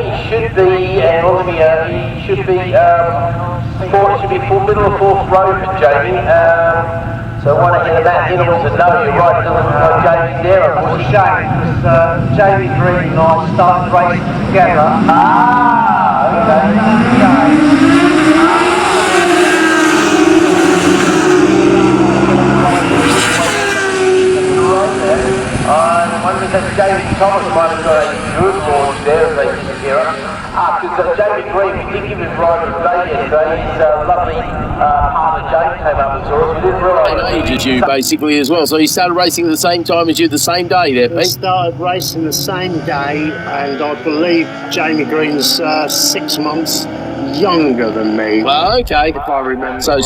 He should be, and Olivia, he should be, middle of fourth row for Jamie. So one ahead of that, the other one's a no, you're right, it doesn't look like Jamie's there. It's a shame, because Jamie Green and I started racing together. I wonder if that Jamie Thomas might have got a good launch there as they disappear. Because Jamie Green, we did give him right today yesterday. His lovely partner James came up and saw us. We didn't realise. Same age as you, basically, as well. So he started racing at the same time as you, the same day there, Pete? We started racing the same day, and I believe Jamie Green's 6 months younger than me. Well, okay. If I remember. So,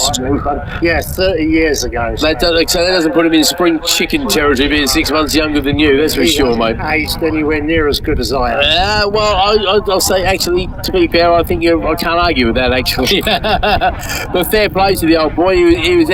yeah, 30 years ago. So that doesn't put him in spring chicken territory being 6 months younger than you, that's for sure, mate. Aged anywhere near as good as I am. Well, I'll say, actually, to be fair, I think I can't argue with that, actually. But fair play to the old boy. He was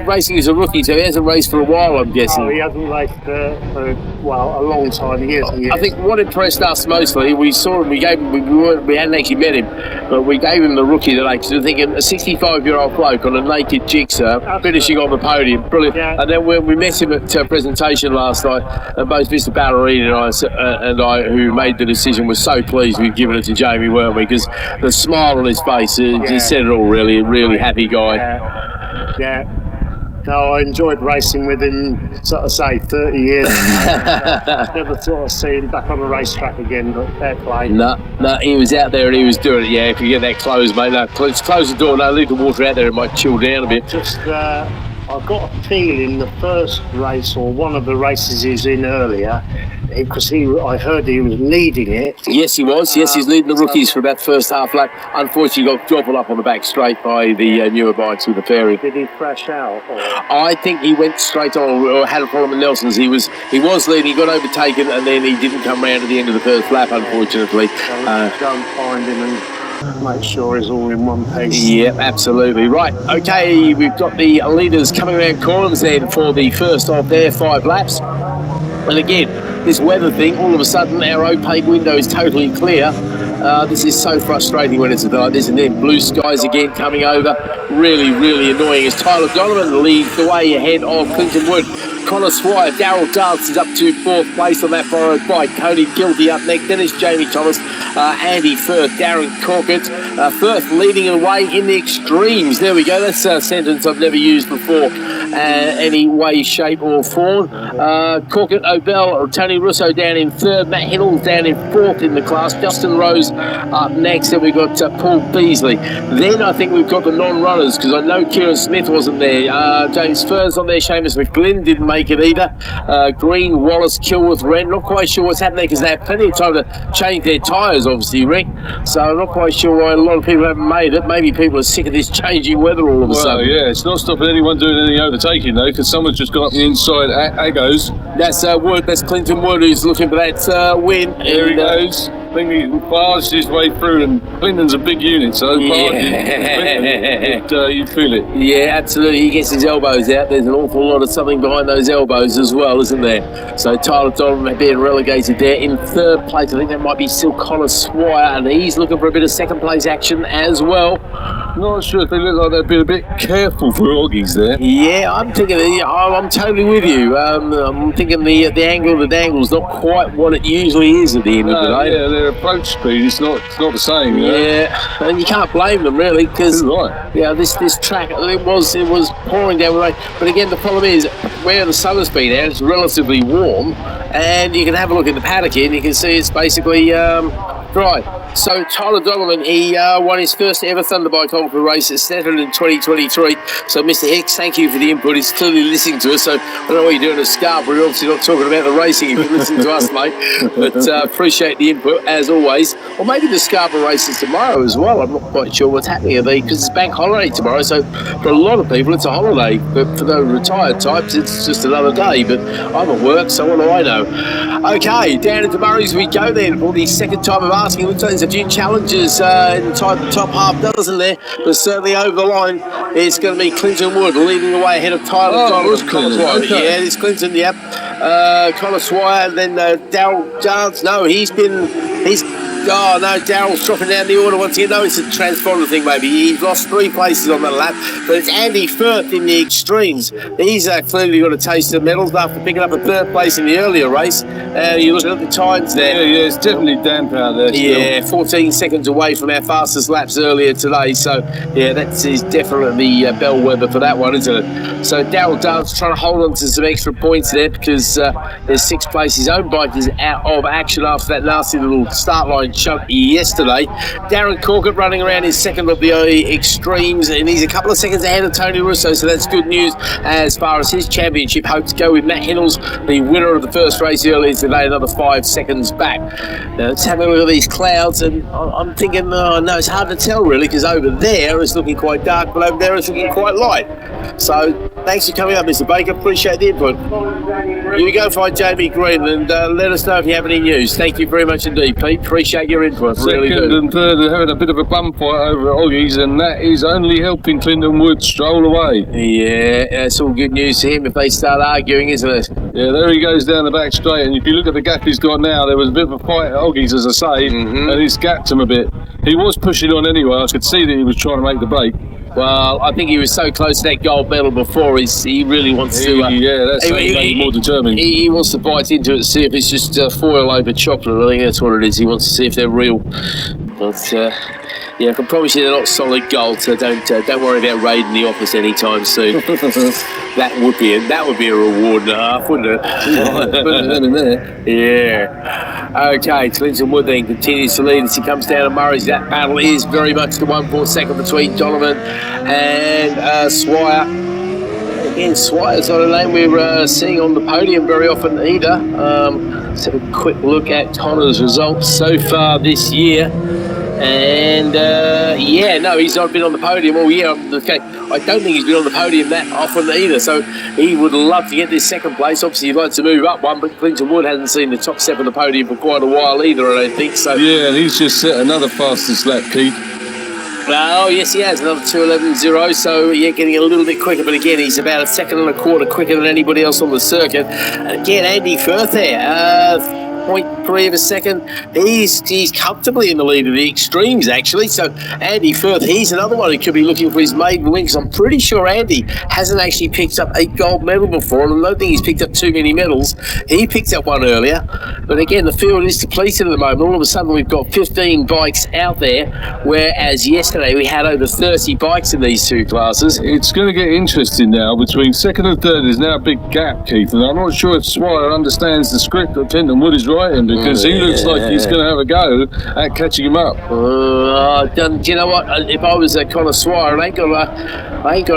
racing as a rookie, so he hasn't raced for a while, I'm guessing. Oh, he hasn't raced for a long time, years and years. I think what impressed us mostly, we saw him, we hadn't actually met him, but we gave him the rookie today, because we're thinking a 65-year-old bloke on a naked jigsaw, finishing on the podium, brilliant. Yeah. And then when we met him at presentation last night, and both Mr. Ballerini and I, who made the decision, were so pleased we'd given it to Jamie, weren't we? Because the smile on his face, he said it all, really, a really happy guy. Yeah. No, I enjoyed racing with him, sort of say, 30 years. Never thought I'd see him back on the racetrack again, but fair play. No, he was out there and he was doing it. Yeah, if you get that closed, mate, no, close the door, no, leave the water out there, it might chill down a bit. Just, I've got a feeling the first race, or one of the races he's in earlier, because I heard he was leading it. Yes, he was. Yes, he's leading the rookies for about first half lap. Unfortunately, got gobbled up on the back straight by the newer bikes with the fairy. Did he crash out? Or? I think he went straight on, or had a problem with Nelson's. He was leading, he got overtaken, and then he didn't come round at the end of the first lap, unfortunately. Go and find him and make sure he's all in one piece. Yeah, absolutely. Right, okay, we've got the leaders coming around corners then for the first of their 5 laps. And again, this weather thing, all of a sudden our opaque window is totally clear. This is so frustrating when it's like this, and then blue skies again coming over. Really, really annoying as Tyler Donovan leads the way ahead of Clinton Wood. Connor Swire, Darryl Dance is up to 4th place on that borrowed bike. Cody Gildy up next, then it's Jamie Thomas, Andy Firth, Darren Corkett. Firth leading the way in the extremes. There we go, that's a sentence I've never used before, any way, shape or form. Corkett, O'Bell, Tony Russo down in 3rd, Matt Hiddle down in 4th in the class, Justin Rose up next, and we've got Paul Beasley. Then I think we've got the non-runners, because I know Kieran Smith wasn't there. James Furn's on there, Seamus McGlynn didn't make it either. Green, Wallace, Kilworth, Wren, not quite sure what's happening because they had plenty of time to change their tyres, obviously, Rick. So I'm not quite sure why a lot of people haven't made it. Maybe people are sick of this changing weather all of a sudden. Yeah, it's not stopping anyone doing any overtaking though, because someone's just got up the inside Agos. That's Wood, that's Clinton Wood who's looking for that win. There he goes. I think he barged his way through, and Clinton's a big unit, so you'd feel it. Yeah, absolutely. He gets his elbows out. There's an awful lot of something behind those elbows as well, isn't there? So Tyler Donovan being relegated there in 3rd place. I think that might be still Connor Swire, and he's looking for a bit of 2nd place action as well. Not sure if they look like they've been a bit careful for Oggies there. Yeah, I'm thinking. I'm totally with you. I'm thinking the angle of the dangle's not quite what it usually is at the end of the day. Yeah, their approach speed is not the same. Yeah, and you can't blame them really, because this track it was pouring down the rain. But again, the problem is where the sun has been out, it's relatively warm, and you can have a look at the paddock here, and you can see it's basically dry. So Tyler Donovan, he won his first ever Thunderbike Ultra race at Snetterton in 2023. So Mr. Hicks, thank you for the input. He's clearly listening to us. So I don't know what you're doing at Scarborough. You're obviously not talking about the racing if you listen to us, mate. But appreciate the input as always. Or maybe the Scarborough races tomorrow as well. I'm not quite sure what's happening because it's bank holiday tomorrow. So for a lot of people, it's a holiday. But for the retired types, it's just another day. But I'm at work, so what do I know? Okay, down into Murray's we go then for the second time of asking. Looks like there's a few challenges in the top half dozen there, but certainly over the line it's going to be Clinton Wood leading the way ahead of Tyler Donovan. Okay. Yeah, it's Clinton, yep. Connor Swire, and then Darryl Dance. No, he's Oh no, Daryl's dropping down the order once again. No, it's a transponder thing, maybe. He's lost 3 places on that lap, but it's Andy Firth in the extremes. He's clearly got a taste of medals after picking up a 3rd place in the earlier race. You're looking at the times there. Yeah, it's definitely damp out there still. Yeah, 14 seconds away from our fastest laps earlier today. So, yeah, that is definitely bellwether for that one, isn't it? So Daryl Dance trying to hold on to some extra points there because there's 6 places. His own bike is out of action after that nasty little start line choke yesterday. Darren Corkett running around his second of the extremes, and he's a couple of seconds ahead of Tony Russo, so that's good news as far as his championship hopes go, with Matt Hennels, the winner of the first race earlier today, another 5 seconds back. Now, let's have a look at these clouds, and I'm thinking, no, it's hard to tell really, because over there it's looking quite dark, but over there it's looking quite light. So thanks for coming up, Mr. Baker. Appreciate the input. You go find Jamie Green and let us know if you have any news. Thank you very much indeed, Pete. Appreciate your input. Really Second do. and third are having a bit of a bum fight over at Oggie's, and that is only helping Clinton Wood stroll away. Yeah, that's all good news to him if they start arguing, isn't it? Yeah, there he goes down the back straight, and if you look at the gap he's got now, there was a bit of a fight at Oggie's, as I say, and he's gapped him a bit. He was pushing on anyway. I could see that he was trying to make the break. Well, I think he was so close to that gold medal before. He really wants to. Yeah, that's more determined. He wants to bite into it, see if it's just foil over chocolate. I think that's what it is. He wants to see if they're real. But yeah, I can promise you they're not solid gold. So don't worry about raiding the office anytime soon. that would be a reward and a half, wouldn't it? Yeah. Okay, Clinton Wood then continues to lead as he comes down to Murray's. That battle is very much the 1/4 between Donovan and Swire. Again, Swire's not a name we're seeing on the podium very often either. Let's have a quick look at Connor's results so far this year. And yeah, no, he's not been on the podium all year. Okay, I don't think he's been on the podium that often either. So he would love to get this 2nd place. Obviously, he'd like to move up one, but Clinton Wood hasn't seen the top 7 of the podium for quite a while either, I don't think. So yeah, and he's just set another fastest lap, Keith. Oh, yes, he has. Another 2:11.0. So, yeah, getting a little bit quicker. But again, he's about 1.25 seconds quicker than anybody else on the circuit. Again, Andy Firth there. 0.3 of a second. He's comfortably in the lead of the extremes, actually. So Andy Firth, he's another one who could be looking for his maiden win, because I'm pretty sure Andy hasn't actually picked up a gold medal before, and I don't think he's picked up too many medals. He picked up one earlier, but again, the field is depleted at the moment. All of a sudden, we've got 15 bikes out there, whereas yesterday we had over 30 bikes in these 2 classes. It's going to get interesting now. Between 2nd and 3rd, there's now a big gap, Keith, and I'm not sure if Swire understands the script that Clinton Wood is writing, because he looks like he's going to have a go at catching him up. Do you know what? If I was Connor Swire, I ain't got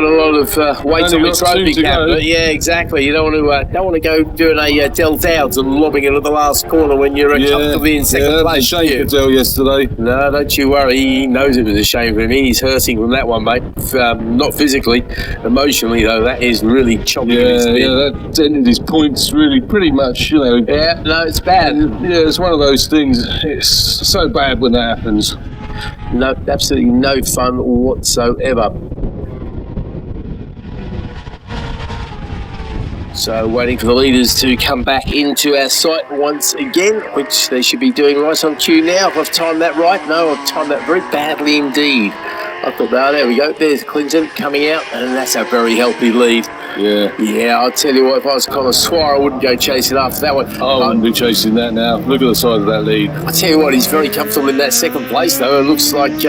a lot of weight on the trophy cap. But yeah, exactly. You don't want to go doing a Del Dowds and lobbing it at the last corner when you're comfortably in 2nd place. Yeah, shame for Del yesterday. No, don't you worry. He knows it was a shame for him. He's hurting from that one, mate. Not physically, emotionally though. That is really choppy. Yeah, that ended his points really pretty much. You know. Yeah, no, it's bad. Yeah, it's one of those things. It's so bad when that happens. No, absolutely no fun whatsoever. So waiting for the leaders to come back into our sight once again, which they should be doing right on cue now. If I've timed that right, no, I've timed that very badly indeed. I thought, there we go. There's Clinton coming out, and that's a very healthy lead. Yeah, I'll tell you what, if I was Connor Swire, I wouldn't go chasing after that one. I wouldn't be chasing that now. Look at the side of that lead. I tell you what, he's very comfortable in that 2nd place, though. It looks like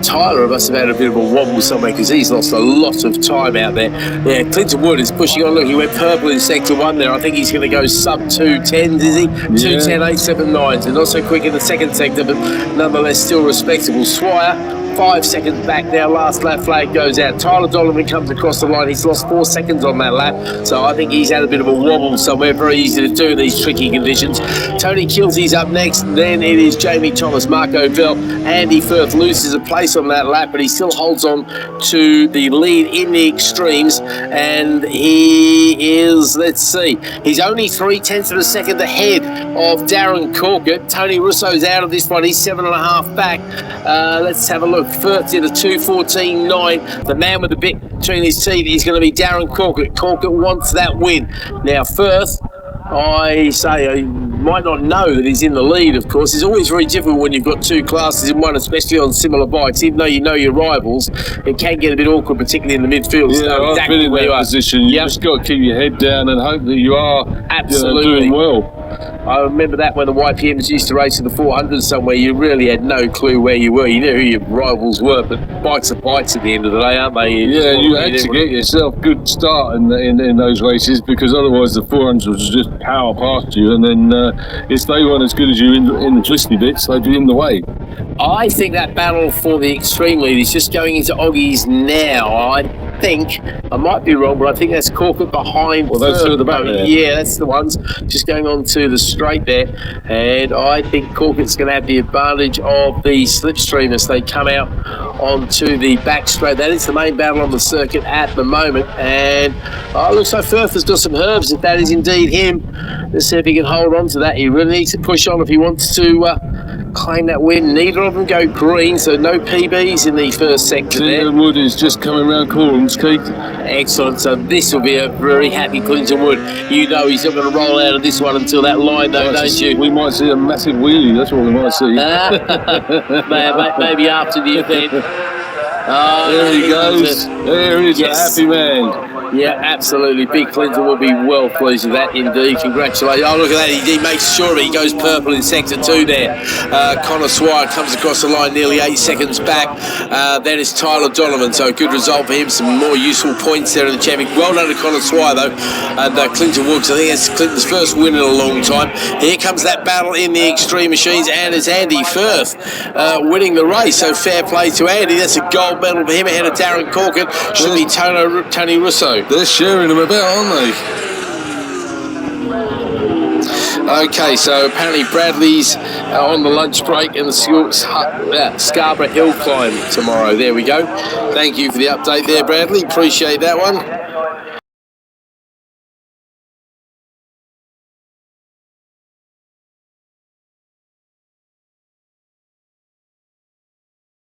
Tyler must have had a bit of a wobble somewhere, because he's lost a lot of time out there. Yeah, Clinton Wood is pushing on. Look, he went purple in sector 1 there. I think he's going to go sub 2:10s, is he? 2:10.879. So not so quick in the 2nd sector, but nonetheless still respectable. Swire 5 seconds back now. Last lap flag goes out. Tyler Donovan comes across the line. He's lost 4 seconds on that lap, so I think he's had a bit of a wobble somewhere. Very easy to do in these tricky conditions. Tony Kilsey's up next. Then it is Jamie Thomas, Marco Velt. Andy Firth loses a place on that lap, but he still holds on to the lead in the extremes, and he is, let's see, he's only 0.3 of a second ahead of Darren Corkett. Tony Russo's out of this one. He's 7.5 back. Let's have a look. Firth did a 2:14.9. The man with the bit between his teeth is going to be Darren Corkett. Corkett wants that win. Now Firth I say I might not know that he's in the lead, of course. It's always very difficult when you've got two classes in one, especially on similar bikes. Even though you know your rivals, it can get a bit awkward, particularly in the midfield. Yeah, I've been in that position. You just got to keep your head down and hope that you are absolutely doing well. I remember that when the YPMs used to race in the 400 somewhere, you really had no clue where you were. You knew who your rivals were, but bikes are bikes at the end of the day, aren't they? You had to get yourself a good start in those races, because otherwise the 400s would just power past you, and then if they weren't as good as you in the twisty bits, they'd be in the way. I think that battle for the extreme lead is just going into Oggie's now. I think, I might be wrong, but I think that's Corkett behind. Well, those two at the back there. Yeah, that's the ones. Just going on to the straight there. And I think Corkett's going to have the advantage of the slipstream as they come out onto the back straight. That is the main battle on the circuit at the moment. And it looks like Firth has got some herbs, if that is indeed him. Let's see if he can hold on to that. He really needs to push on if he wants to claim that win. Neither of them go green, so no PBs in the first sector there. Clinton Wood is just coming round Corns, Keith. Excellent. So this will be a very happy Clinton Wood. You know he's not going to roll out of this one until that line, though, don't you? We might see a massive wheelie. That's what we might see. Maybe after the event. There he goes. There is a happy man. Yeah, absolutely. Big Clinton will be well pleased with that indeed. Congratulations. Oh, look at that. He makes sure he goes purple in sector 2 there. Connor Swire comes across the line nearly 8 seconds back. Then it's Tyler Donovan. So a good result for him. Some more useful points there in the champion. Well done to Connor Swire, though. And Clinton Woods, I think that's Clinton's first win in a long time. Here comes that battle in the Extreme Machines, and it's Andy Firth winning the race. So fair play to Andy. That's a gold medal for him ahead of Darren Corkett. Should be Tony Russo. They're sharing them about, aren't they? Okay, so apparently Bradley's on the lunch break in the Scarborough Hill climb tomorrow. There we go. Thank you for the update there, Bradley. Appreciate that one.